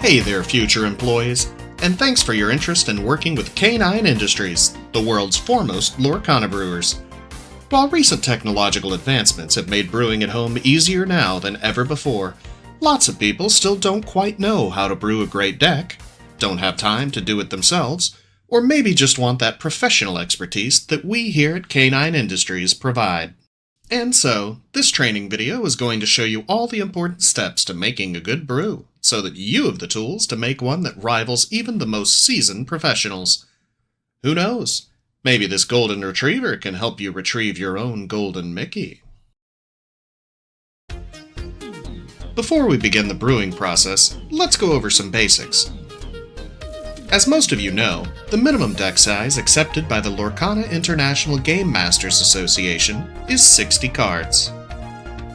Hey there, future employees, and thanks for your interest in working with Canine Industries, the world's foremost Lorcana brewers. While recent technological advancements have made brewing at home easier now than ever before, lots of people still don't quite know how to brew a great deck, don't have time to do it themselves, or maybe just want that professional expertise that we here at Canine Industries provide. And so, this training video is going to show you all the important steps to making a good brew, so that you have the tools to make one that rivals even the most seasoned professionals. Who knows? Maybe this golden retriever can help you retrieve your own golden Mickey. Before we begin the brewing process, let's go over some basics. As most of you know, the minimum deck size accepted by the Lorcana International Game Masters Association is 60 cards.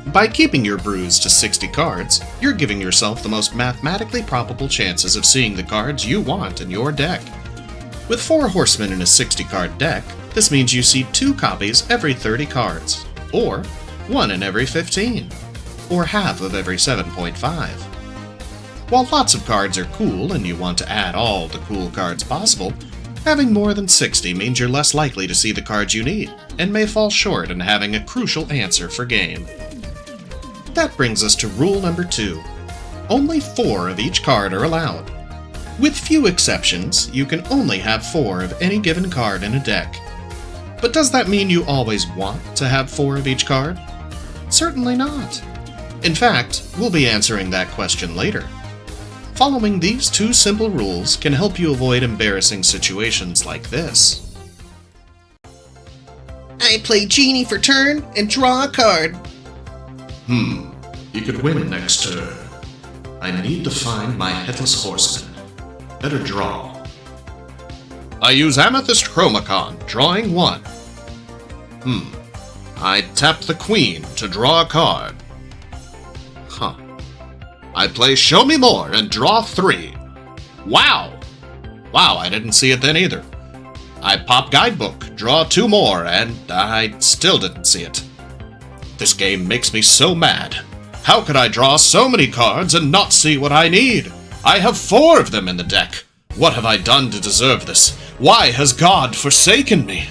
By keeping your brews to 60 cards, you're giving yourself the most mathematically probable chances of seeing the cards you want in your deck. With 4 horsemen in a 60-card deck, this means you see 2 copies every 30 cards, or 1 in every 15, or half of every 7.5. While lots of cards are cool and you want to add all the cool cards possible, having more than 60 means you're less likely to see the cards you need, and may fall short in having a crucial answer for game. That brings us to rule number 2. Only 4 of each card are allowed. With few exceptions, you can only have 4 of any given card in a deck. But does that mean you always want to have 4 of each card? Certainly not. In fact, we'll be answering that question later. Following these 2 simple rules can help you avoid embarrassing situations like this. I play Genie for turn and draw a card. You could win next turn. I need to find my headless horseman. Better draw. I use Amethyst Chromacon, drawing 1. I tap the queen to draw a card. I play Show Me More and draw 3. Wow, I didn't see it then either. I pop Guidebook, draw 2 more, and I still didn't see it. This game makes me so mad. How could I draw so many cards and not see what I need? I have 4 of them in the deck. What have I done to deserve this? Why has God forsaken me?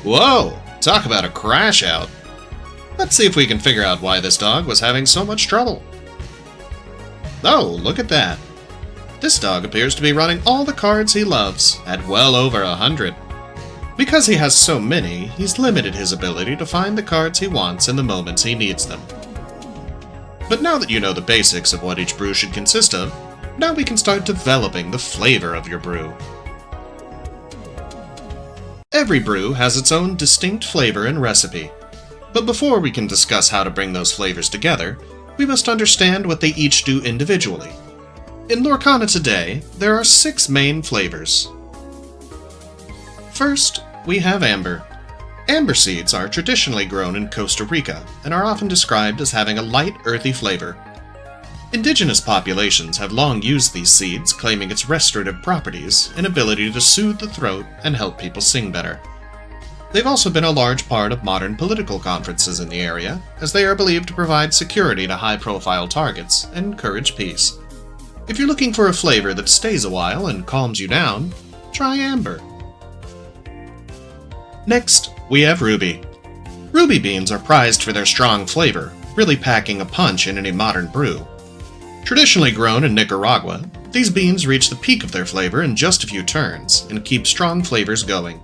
Whoa, talk about a crash out. Let's see if we can figure out why this dog was having so much trouble. Oh, look at that. This dog appears to be running all the cards he loves, at well over 100. Because he has so many, he's limited his ability to find the cards he wants in the moments he needs them. But now that you know the basics of what each brew should consist of, now we can start developing the flavor of your brew. Every brew has its own distinct flavor and recipe. But before we can discuss how to bring those flavors together, we must understand what they each do individually. In Lorcana today, there are 6 main flavors. First, we have amber. Amber seeds are traditionally grown in Costa Rica and are often described as having a light, earthy flavor. Indigenous populations have long used these seeds, claiming its restorative properties and ability to soothe the throat and help people sing better. They've also been a large part of modern political conferences in the area, as they are believed to provide security to high-profile targets and encourage peace. If you're looking for a flavor that stays a while and calms you down, try amber. Next, we have ruby. Ruby beans are prized for their strong flavor, really packing a punch in any modern brew. Traditionally grown in Nicaragua, these beans reach the peak of their flavor in just a few turns and keep strong flavors going.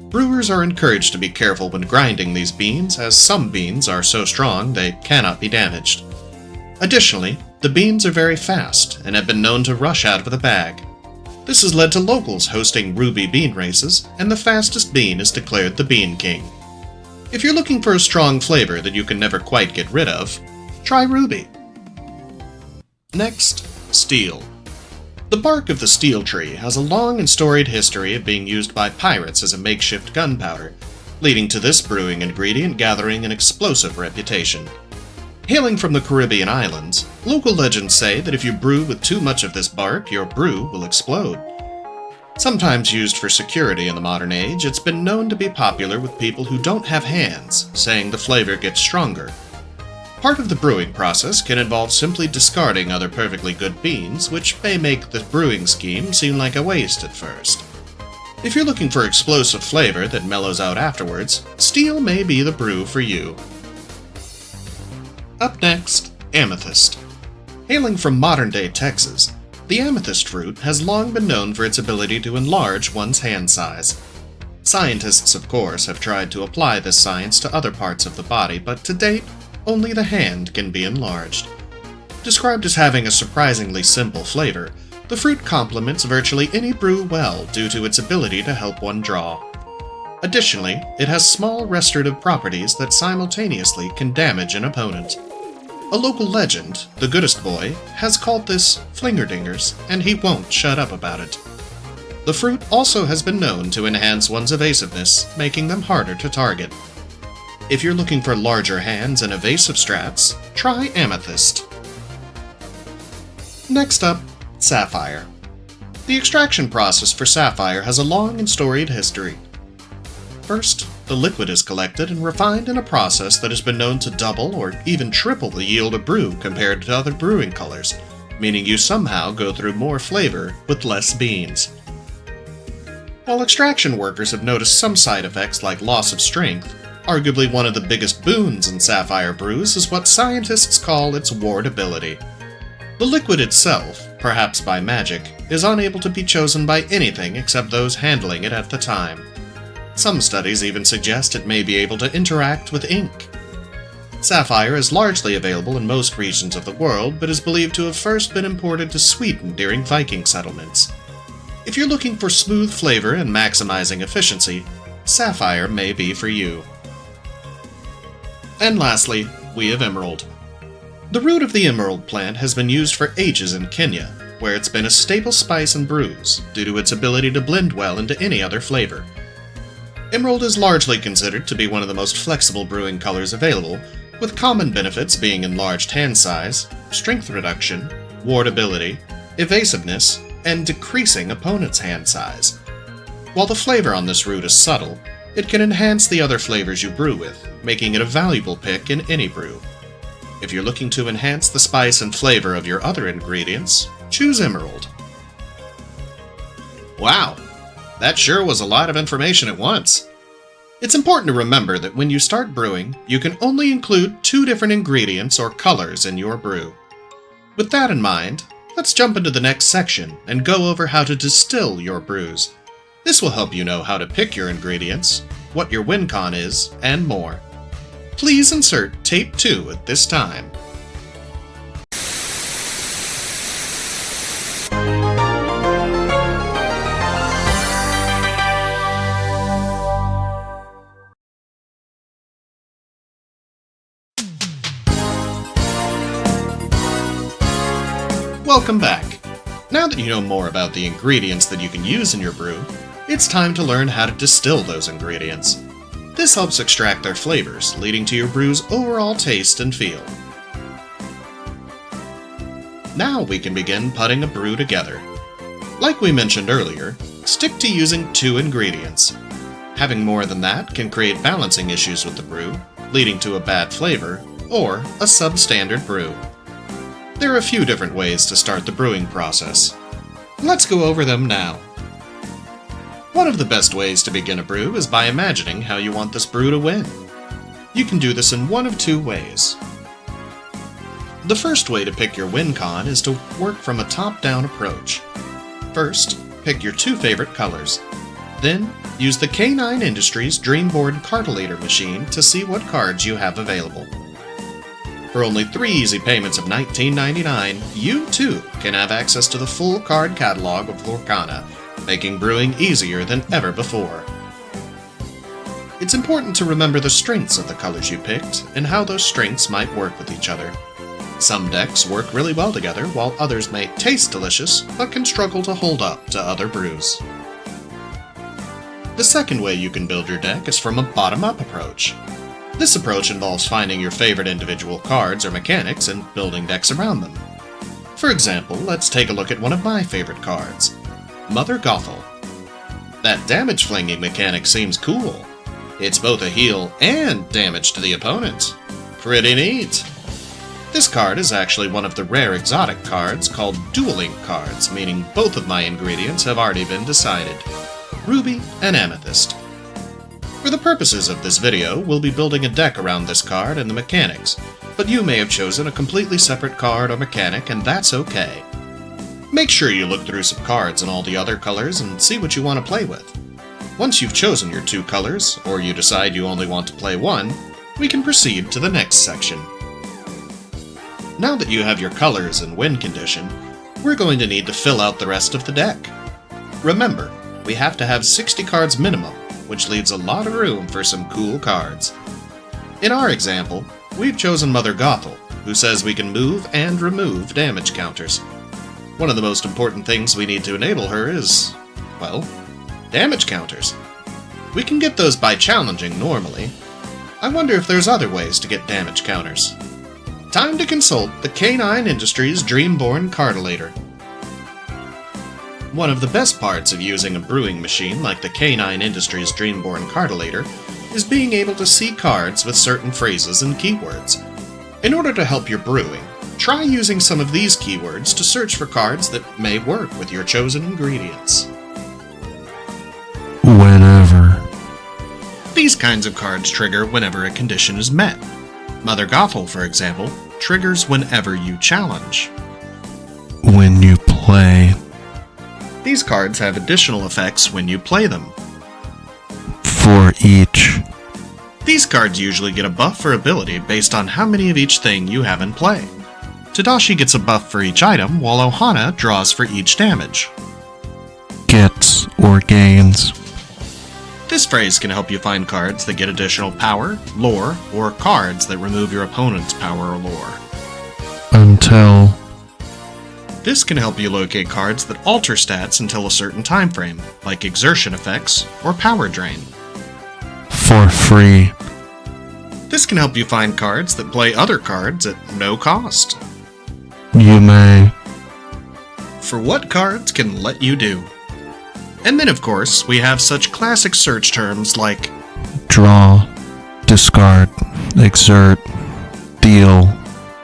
Brewers are encouraged to be careful when grinding these beans, as some beans are so strong they cannot be damaged. Additionally, the beans are very fast and have been known to rush out of the bag. This has led to locals hosting ruby bean races, and the fastest bean is declared the Bean King. If you're looking for a strong flavor that you can never quite get rid of, try ruby. Next, steel. The bark of the steel tree has a long and storied history of being used by pirates as a makeshift gunpowder, leading to this brewing ingredient gathering an explosive reputation. Hailing from the Caribbean islands, local legends say that if you brew with too much of this bark, your brew will explode. Sometimes used for security in the modern age, it's been known to be popular with people who don't have hands, saying the flavor gets stronger. Part of the brewing process can involve simply discarding other perfectly good beans, which may make the brewing scheme seem like a waste at first. If you're looking for explosive flavor that mellows out afterwards, steel may be the brew for you. Up next, amethyst. Hailing from modern-day Texas, the amethyst fruit has long been known for its ability to enlarge one's hand size. Scientists, of course, have tried to apply this science to other parts of the body, but to date, only the hand can be enlarged. Described as having a surprisingly simple flavor, the fruit complements virtually any brew well due to its ability to help one draw. Additionally, it has small restorative properties that simultaneously can damage an opponent. A local legend, the Goodest Boy, has called this flingerdingers, and he won't shut up about it. The fruit also has been known to enhance one's evasiveness, making them harder to target. If you're looking for larger hands and evasive strats, try amethyst. Next up, sapphire. The extraction process for sapphire has a long and storied history. First, the liquid is collected and refined in a process that has been known to double or even triple the yield of brew compared to other brewing colors, meaning you somehow go through more flavor with less beans. While extraction workers have noticed some side effects like loss of strength, arguably one of the biggest boons in sapphire brews is what scientists call its wardability. The liquid itself, perhaps by magic, is unable to be chosen by anything except those handling it at the time. Some studies even suggest it may be able to interact with ink. Sapphire is largely available in most regions of the world, but is believed to have first been imported to Sweden during Viking settlements. If you're looking for smooth flavor and maximizing efficiency, sapphire may be for you. And lastly, we have emerald. The root of the emerald plant has been used for ages in Kenya, where it's been a staple spice in brews due to its ability to blend well into any other flavor. Emerald is largely considered to be one of the most flexible brewing colors available, with common benefits being enlarged hand size, strength reduction, wardability, evasiveness, and decreasing opponent's hand size. While the flavor on this root is subtle, it can enhance the other flavors you brew with, making it a valuable pick in any brew. If you're looking to enhance the spice and flavor of your other ingredients, choose emerald. Wow, that sure was a lot of information at once. It's important to remember that when you start brewing, you can only include 2 different ingredients or colors in your brew. With that in mind, let's jump into the next section and go over how to distill your brews. This will help you know how to pick your ingredients, what your win con is, and more. Please insert tape 2 at this time. Welcome back. Now that you know more about the ingredients that you can use in your brew, it's time to learn how to distill those ingredients. This helps extract their flavors, leading to your brew's overall taste and feel. Now we can begin putting a brew together. Like we mentioned earlier, stick to using 2 ingredients. Having more than that can create balancing issues with the brew, leading to a bad flavor, or a substandard brew. There are a few different ways to start the brewing process. Let's go over them now. One of the best ways to begin a brew is by imagining how you want this brew to win. You can do this in one of 2 ways. The first way to pick your win con is to work from a top-down approach. First, pick your 2 favorite colors. Then, use the K9 Industries Dreamboard Cartolator machine to see what cards you have available. For only 3 easy payments of $19.99, you too can have access to the full card catalog of Lorcana, making brewing easier than ever before. It's important to remember the strengths of the colors you picked and how those strengths might work with each other. Some decks work really well together, while others may taste delicious but can struggle to hold up to other brews. The second way you can build your deck is from a bottom-up approach. This approach involves finding your favorite individual cards or mechanics and building decks around them. For example, let's take a look at one of my favorite cards, Mother Gothel. That damage flinging mechanic seems cool. It's both a heal and damage to the opponent. Pretty neat. This card is actually one of the rare exotic cards called dueling cards, meaning both of my ingredients have already been decided: ruby and amethyst. For the purposes of this video, we'll be building a deck around this card and the mechanics, but you may have chosen a completely separate card or mechanic, and that's okay. Make sure you look through some cards and all the other colors and see what you want to play with. Once you've chosen your 2 colors, or you decide you only want to play one, we can proceed to the next section. Now that you have your colors and win condition, we're going to need to fill out the rest of the deck. Remember, we have to have 60 cards minimum, which leaves a lot of room for some cool cards. In our example, we've chosen Mother Gothel, who says we can move and remove damage counters. One of the most important things we need to enable her is, well, damage counters. We can get those by challenging normally. I wonder if there's other ways to get damage counters. Time to consult the Canine Industries Dreamborn Cartolator. One of the best parts of using a brewing machine like the Canine Industries Dreamborn Cartolator is being able to see cards with certain phrases and keywords. In order to help your brewing, try using some of these keywords to search for cards that may work with your chosen ingredients. Whenever. These kinds of cards trigger whenever a condition is met. Mother Gothel, for example, triggers whenever you challenge. When you play. These cards have additional effects when you play them. For each. These cards usually get a buff for ability based on how many of each thing you have in play. Tadashi gets a buff for each item, while Ohana draws for each damage. Gets or gains. This phrase can help you find cards that get additional power, lore, or cards that remove your opponent's power or lore. Until. This can help you locate cards that alter stats until a certain time frame, like exertion effects or power drain. For free. This can help you find cards that play other cards at no cost. You may. For what cards can let you do. And then, of course, we have such classic search terms like Draw. Discard. Exert. Deal.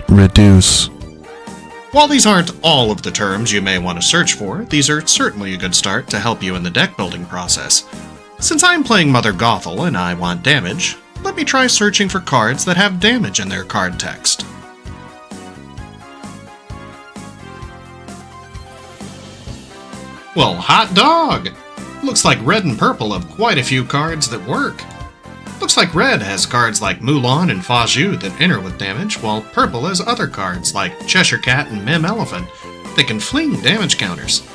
Reduce. While these aren't all of the terms you may want to search for, these are certainly a good start to help you in the deck building process. Since I'm playing Mother Gothel and I want damage, let me try searching for cards that have damage in their card text. Well, hot dog! Looks like red and purple have quite a few cards that work. Looks like red has cards like Mulan and Fa Zhu that enter with damage, while purple has other cards like Cheshire Cat and Mim Elephant that can fling damage counters.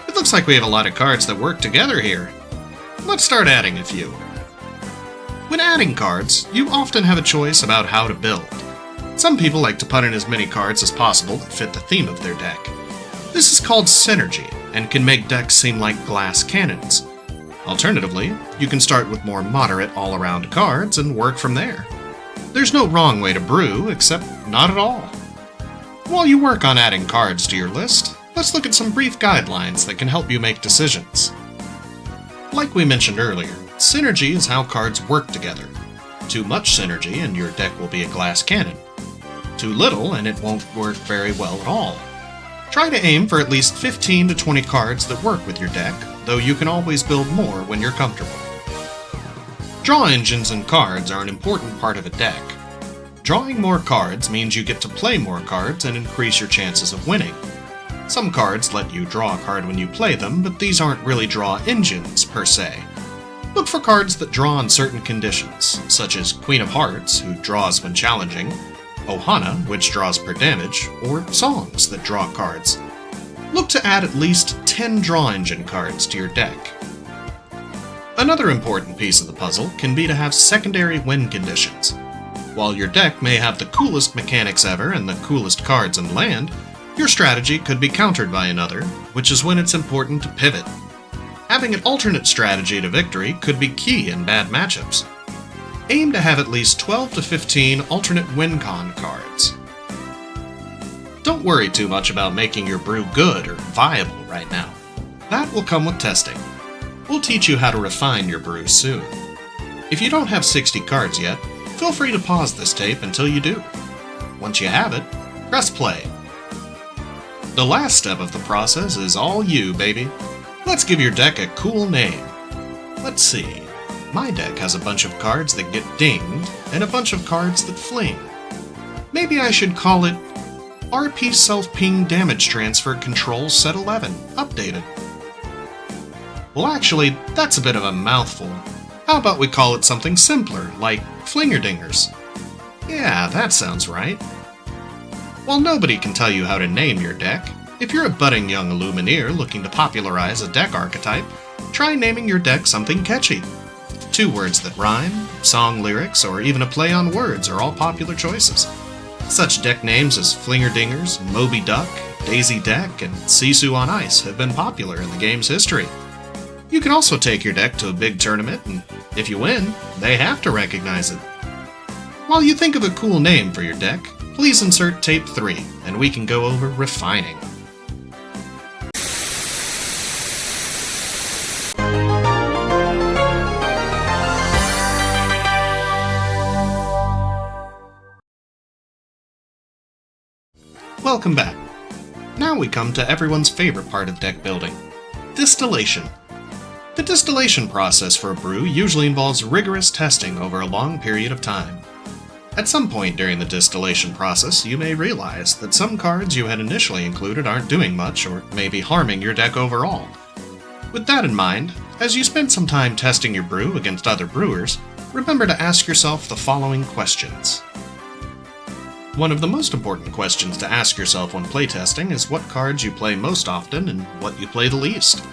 It looks like we have a lot of cards that work together here. Let's start adding a few. When adding cards, you often have a choice about how to build. Some people like to put in as many cards as possible that fit the theme of their deck. This is called synergy, and can make decks seem like glass cannons. Alternatively, you can start with more moderate all-around cards and work from there. There's no wrong way to brew, except not at all. While you work on adding cards to your list, let's look at some brief guidelines that can help you make decisions. Like we mentioned earlier, synergy is how cards work together. Too much synergy and your deck will be a glass cannon. Too little and it won't work very well at all. Try to aim for at least 15 to 20 cards that work with your deck, though you can always build more when you're comfortable. Draw engines and cards are an important part of a deck. Drawing more cards means you get to play more cards and increase your chances of winning. Some cards let you draw a card when you play them, but these aren't really draw engines per se. Look for cards that draw on certain conditions, such as Queen of Hearts, who draws when challenging, Ohana, which draws per damage, or songs that draw cards. Look to add at least 10 draw engine cards to your deck. Another important piece of the puzzle can be to have secondary win conditions. While your deck may have the coolest mechanics ever and the coolest cards in land, your strategy could be countered by another, which is when it's important to pivot. Having an alternate strategy to victory could be key in bad matchups. Aim to have at least 12 to 15 alternate win con cards. Don't worry too much about making your brew good or viable right now. That will come with testing. We'll teach you how to refine your brew soon. If you don't have 60 cards yet, feel free to pause this tape until you do. Once you have it, press play. The last step of the process is all you, baby. Let's give your deck a cool name. Let's see. My deck has a bunch of cards that get dinged and a bunch of cards that fling. Maybe I should call it RP Self-Ping Damage Transfer Control Set 11, Updated. Well, actually, that's a bit of a mouthful. How about we call it something simpler, like Flingerdingers? Yeah, that sounds right. While nobody can tell you how to name your deck, if you're a budding young Illumineer looking to popularize a deck archetype, try naming your deck something catchy. 2 words that rhyme, song lyrics, or even a play on words are all popular choices. Such deck names as Flingerdingers, Moby Duck, Daisy Deck, and Sisu on Ice have been popular in the game's history. You can also take your deck to a big tournament, and if you win, they have to recognize it. While you think of a cool name for your deck, please insert tape 3, and we can go over refining. Welcome back. Now we come to everyone's favorite part of deck building, distillation. The distillation process for a brew usually involves rigorous testing over a long period of time. At some point during the distillation process, you may realize that some cards you had initially included aren't doing much or may be harming your deck overall. With that in mind, as you spend some time testing your brew against other brewers, remember to ask yourself the following questions. One of the most important questions to ask yourself when playtesting is what cards you play most often and what you play the least.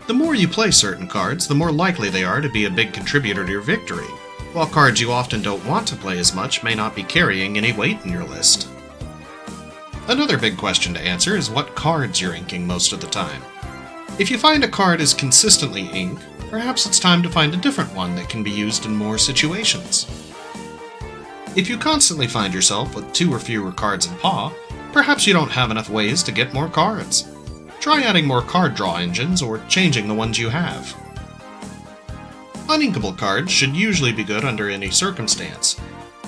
The more you play certain cards, the more likely they are to be a big contributor to your victory, while cards you often don't want to play as much may not be carrying any weight in your list. Another big question to answer is what cards you're inking most of the time. If you find a card is consistently inked, perhaps it's time to find a different one that can be used in more situations. If you constantly find yourself with 2 or fewer cards in paw, perhaps you don't have enough ways to get more cards. Try adding more card draw engines or changing the ones you have. Uninkable cards should usually be good under any circumstance.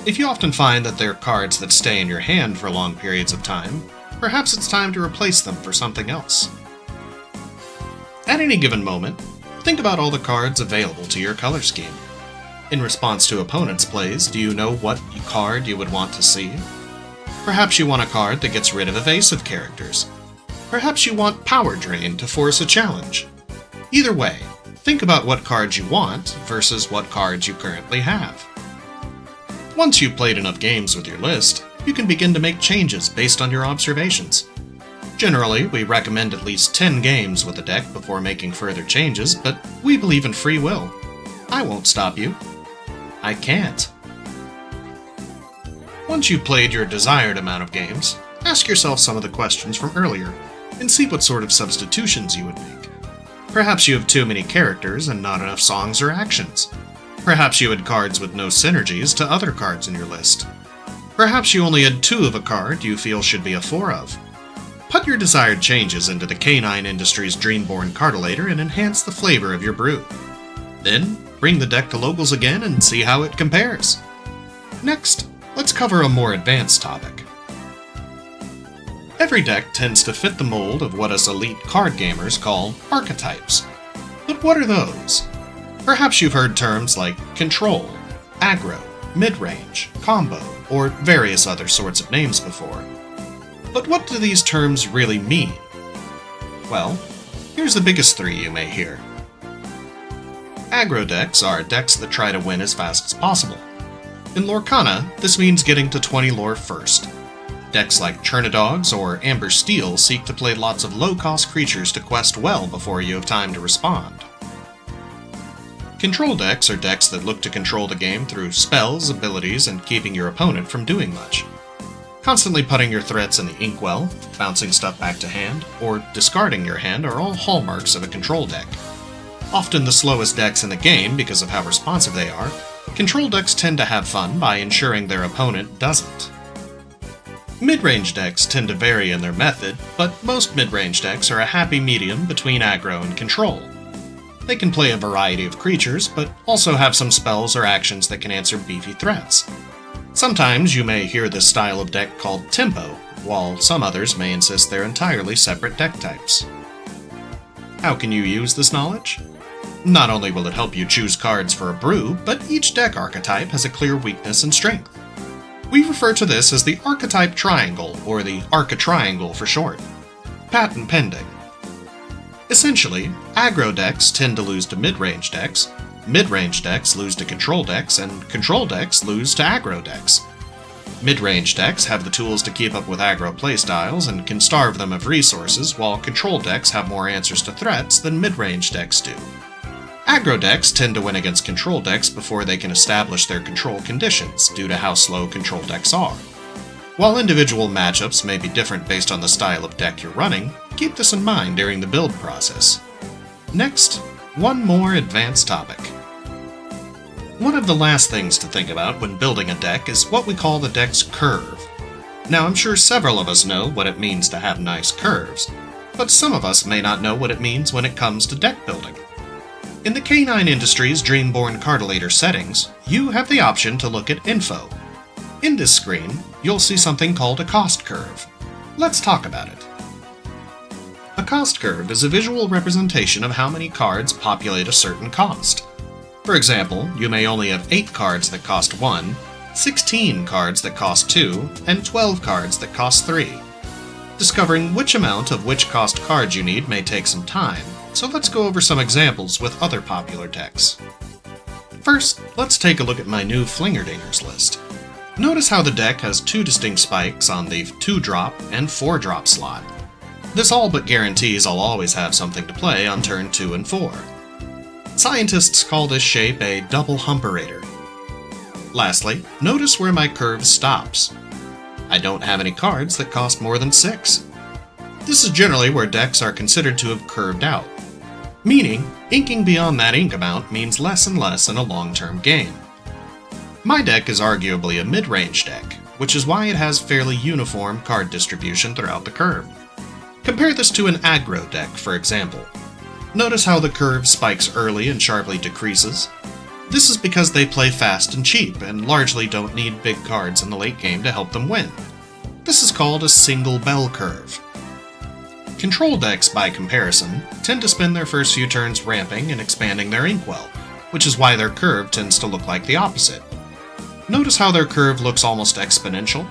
If you often find that they're cards that stay in your hand for long periods of time, perhaps it's time to replace them for something else. At any given moment, think about all the cards available to your color scheme. In response to opponents' plays, do you know what card you would want to see? Perhaps you want a card that gets rid of evasive characters. Perhaps you want Power Drain to force a challenge. Either way, think about what cards you want versus what cards you currently have. Once you've played enough games with your list, you can begin to make changes based on your observations. Generally, we recommend at least 10 games with a deck before making further changes, but we believe in free will. I won't stop you. I can't. Once you've played your desired amount of games, ask yourself some of the questions from earlier, and see what sort of substitutions you would make. Perhaps you have too many characters and not enough songs or actions. Perhaps you had cards with no synergies to other cards in your list. Perhaps you only had 2 of a card you feel should be a 4 of. Put your desired changes into the Canine Industries Dreamborn Cartolator and enhance the flavor of your brew. Then, bring the deck to locals again and see how it compares. Next, let's cover a more advanced topic. Every deck tends to fit the mold of what us elite card gamers call archetypes. But what are those? Perhaps you've heard terms like control, aggro, mid-range, combo, or various other sorts of names before. But what do these terms really mean? Well, here's the biggest 3 you may hear. Aggro decks are decks that try to win as fast as possible. In Lorcana, this means getting to 20 lore first. Decks like Chernadogs or Amber Steel seek to play lots of low-cost creatures to quest well before you have time to respond. Control decks are decks that look to control the game through spells, abilities, and keeping your opponent from doing much. Constantly putting your threats in the inkwell, bouncing stuff back to hand, or discarding your hand are all hallmarks of a control deck. Often the slowest decks in the game because of how responsive they are, control decks tend to have fun by ensuring their opponent doesn't. Mid-range decks tend to vary in their method, but most mid-range decks are a happy medium between aggro and control. They can play a variety of creatures, but also have some spells or actions that can answer beefy threats. Sometimes you may hear this style of deck called tempo, while some others may insist they're entirely separate deck types. How can you use this knowledge? Not only will it help you choose cards for a brew, but each deck archetype has a clear weakness and strength. We refer to this as the archetype triangle, or the architriangle for short. Patent pending. Essentially, aggro decks tend to lose to mid-range decks lose to control decks, and control decks lose to aggro decks. Mid-range decks have the tools to keep up with aggro playstyles and can starve them of resources, while control decks have more answers to threats than mid-range decks do. Aggro decks tend to win against control decks before they can establish their control conditions, due to how slow control decks are. While individual matchups may be different based on the style of deck you're running, keep this in mind during the build process. Next, one more advanced topic. One of the last things to think about when building a deck is what we call the deck's curve. Now, I'm sure several of us know what it means to have nice curves, but some of us may not know what it means when it comes to deck building. In the canine industry's Dreamborn Cartilator settings, you have the option to look at info. In this screen, you'll see something called a cost curve. Let's talk about it. A cost curve is a visual representation of how many cards populate a certain cost. For example, you may only have 8 cards that cost 1, 16 cards that cost 2, and 12 cards that cost 3. Discovering which amount of which cost card you need may take some time, so let's go over some examples with other popular decks. First, let's take a look at my new Flingerdingers list. Notice how the deck has 2 distinct spikes on the 2-drop and 4-drop slot. This all but guarantees I'll always have something to play on turn 2 and 4. Scientists call this shape a double humperator. Lastly, notice where my curve stops. I don't have any cards that cost more than 6. This is generally where decks are considered to have curved out, meaning inking beyond that ink amount means less and less in a long-term game. My deck is arguably a mid-range deck, which is why it has fairly uniform card distribution throughout the curve. Compare this to an aggro deck, for example. Notice how the curve spikes early and sharply decreases. This is because they play fast and cheap, and largely don't need big cards in the late game to help them win. This is called a single bell curve. Control decks, by comparison, tend to spend their first few turns ramping and expanding their inkwell, which is why their curve tends to look like the opposite. Notice how their curve looks almost exponential?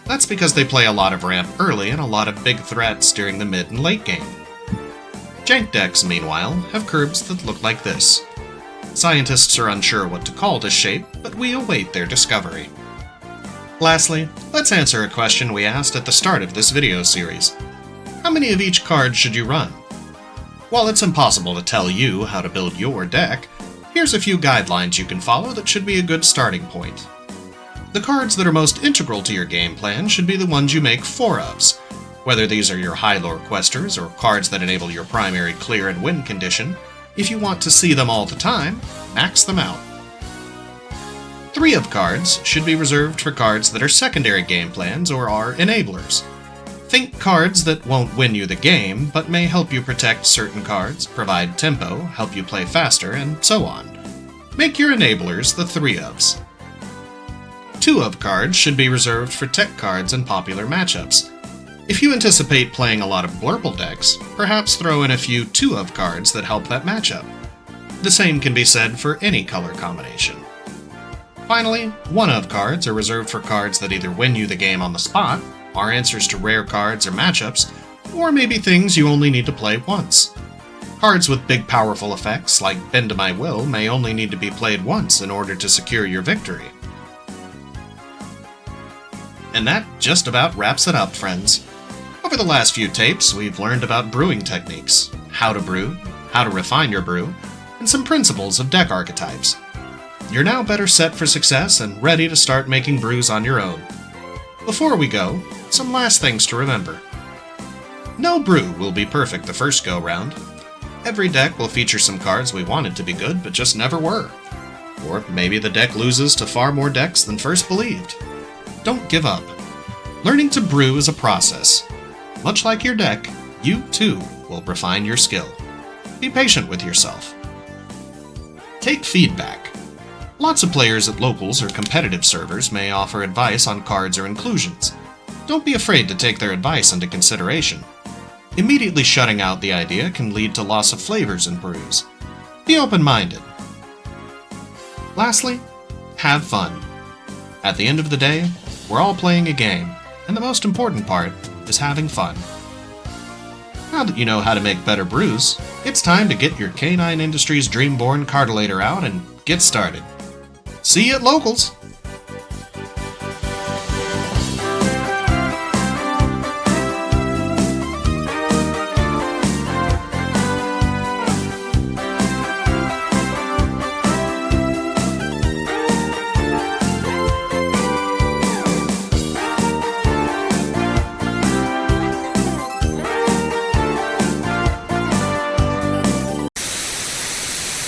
That's because they play a lot of ramp early and a lot of big threats during the mid and late game. Jank decks, meanwhile, have curves that look like this. Scientists are unsure what to call this shape, but we await their discovery. Lastly, let's answer a question we asked at the start of this video series. How many of each card should you run? While it's impossible to tell you how to build your deck, here's a few guidelines you can follow that should be a good starting point. The cards that are most integral to your game plan should be the ones you make 4-ofs, whether these are your high lore questers or cards that enable your primary clear and win condition. If you want to see them all the time, max them out. 3-of cards should be reserved for cards that are secondary game plans or are enablers. Think cards that won't win you the game, but may help you protect certain cards, provide tempo, help you play faster, and so on. Make your enablers the 3-ofs. 2-of cards should be reserved for tech cards and popular matchups. If you anticipate playing a lot of Blurple decks, perhaps throw in a few 2-of cards that help that matchup. The same can be said for any color combination. Finally, 1-of cards are reserved for cards that either win you the game on the spot, are answers to rare cards or matchups, or maybe things you only need to play once. Cards with big powerful effects, like Bend to My Will, may only need to be played once in order to secure your victory. And that just about wraps it up, friends. Over the last few tapes, we've learned about brewing techniques, how to brew, how to refine your brew, and some principles of deck archetypes. You're now better set for success and ready to start making brews on your own. Before we go, some last things to remember. No brew will be perfect the first go-round. Every deck will feature some cards we wanted to be good but just never were. Or maybe the deck loses to far more decks than first believed. Don't give up. Learning to brew is a process. Much like your deck, you too will refine your skill. Be patient with yourself. Take feedback. Lots of players at locals or competitive servers may offer advice on cards or inclusions. Don't be afraid to take their advice into consideration. Immediately shutting out the idea can lead to loss of flavors in brews. Be open-minded. Lastly, have fun. At the end of the day, we're all playing a game, and the most important part is having fun. Now that you know how to make better brews, it's time to get your Canine Industries Dreamborn Cartolator out and get started. See you at locals!